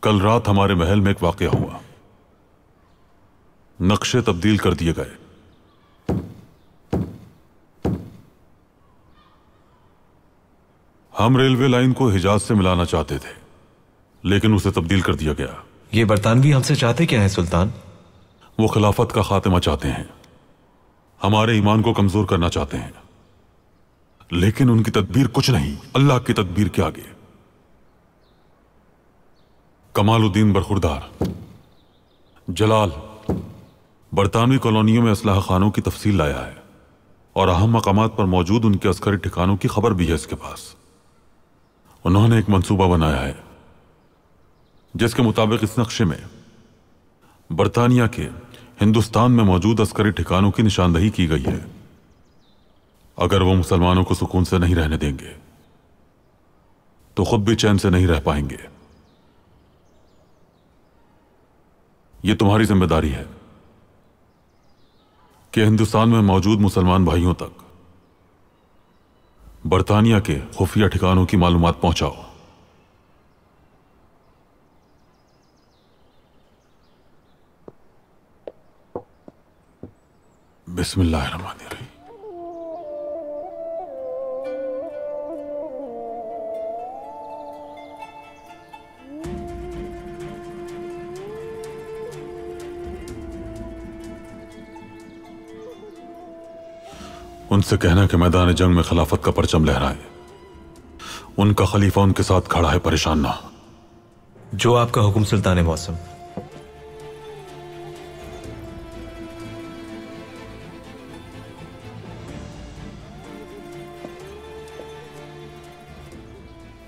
कल रात हमारे महल में एक वाकया हुआ। नक्शे तब्दील कर दिए गए। हम रेलवे लाइन को हिजाज से मिलाना चाहते थे, लेकिन उसे तब्दील कर दिया गया। ये बरतानवी हमसे चाहते क्या है सुल्तान? वो खिलाफत का खात्मा चाहते हैं, हमारे ईमान को कमजोर करना चाहते हैं, लेकिन उनकी तदबीर कुछ नहीं अल्लाह की तदबीर के आगे। कमालुद्दीन बरखुरदार जलाल बरतानवी कॉलोनियों में असलाह खानों की तफसील लाया है और अहम मकामात पर मौजूद उनके अस्करी ठिकानों की खबर भी है इसके पास। उन्होंने एक मंसूबा बनाया है जिसके मुताबिक इस नक्शे में बरतानिया के हिंदुस्तान में मौजूद अस्करी ठिकानों की निशानदही की गई है। अगर वो मुसलमानों को सुकून से नहीं रहने देंगे तो खुद भी चैन से नहीं रह पाएंगे। ये तुम्हारी जिम्मेदारी है कि हिंदुस्तान में मौजूद मुसलमान भाइयों तक बरतानिया के खुफिया ठिकानों की मालूमात पहुंचाओ। बिस्मिल्लाहिर्रहमानिर्रहीम। उनसे कहना कि मैदान जंग में खिलाफत का परचम लहराए। उनका खलीफा उनके साथ खड़ा है, परेशान ना। जो आपका हुक्म सुल्तान मौसम।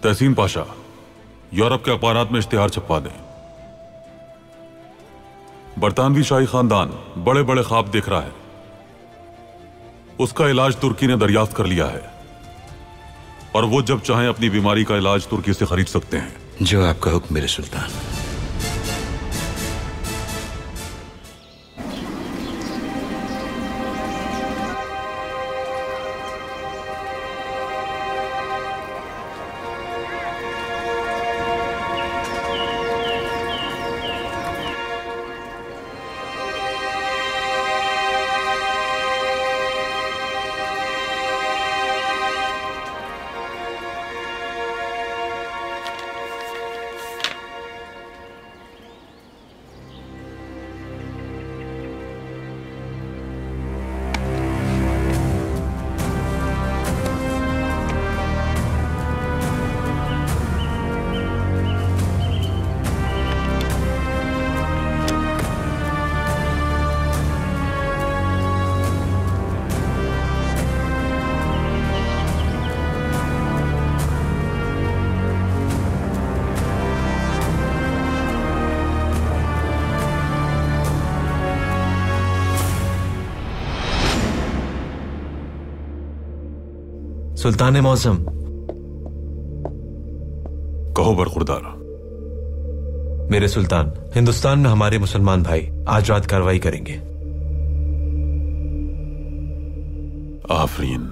तहसीन पाशा, यूरोप के अखबारात में इश्तिहार छपवा दें। बरतानवी शाही खानदान बड़े बड़े ख्वाब देख रहा है। उसका इलाज तुर्की ने दरियाफ्त कर लिया है और वो जब चाहें अपनी बीमारी का इलाज तुर्की से खरीद सकते हैं। जो आपका हुक्म मेरे सुल्तान। सुल्तान मौसम। कहो बरखुरदार। मेरे सुल्तान, हिंदुस्तान में हमारे मुसलमान भाई आज रात कार्रवाई करेंगे। आफरीन।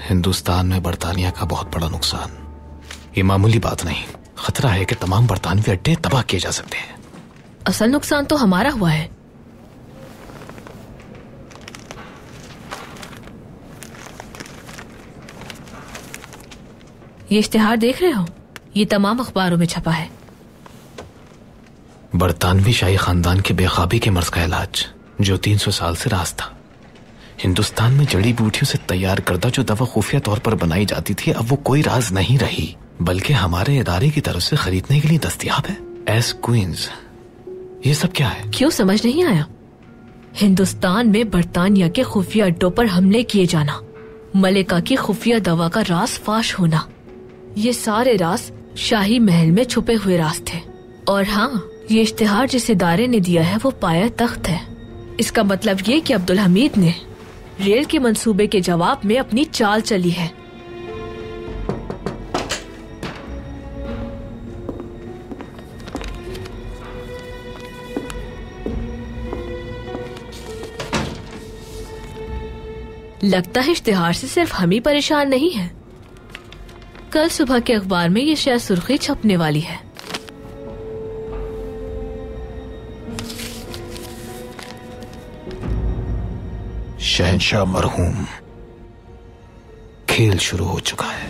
हिंदुस्तान में बरतानिया का बहुत बड़ा नुकसान। ये मामूली बात नहीं, खतरा है कि तमाम बरतानवी अड्डे तबाह किए जा सकते हैं। असल नुकसान तो हमारा हुआ है। ये इश्तिहार देख रहे हो? ये तमाम अखबारों में छपा है। बरतानवी शाही खानदान के बेखाबी के मर्ज का इलाज जो 300 साल से राज था। हिंदुस्तान में जड़ी बूटियों से तैयार करदा जो दवा खुफिया तौर पर बनाई जाती थी, अब वो कोई राज नहीं रही, बल्कि हमारे इदारे की तरफ से खरीदने के लिए दस्तयाब है। एस क्वींस, ये सब क्या है? क्यों समझ नहीं आया? हिंदुस्तान में बरतानिया के खुफिया अड्डों पर हमले किए जाना, मलिका की खुफिया दवा का राज फाश होना, ये सारे राज शाही महल में छुपे हुए राज थे। और हाँ, ये इश्तिहार जिस इदारे ने दिया है वो पाया तख्त है। इसका मतलब ये कि अब्दुल हमीद ने रेल के मंसूबे के जवाब में अपनी चाल चली है। लगता है इश्तिहार से सिर्फ हम ही परेशान नहीं हैं। कल सुबह के अखबार में ये शायद सुर्खी छपने वाली है। शहंशाह मरहूम, खेल शुरू हो चुका है।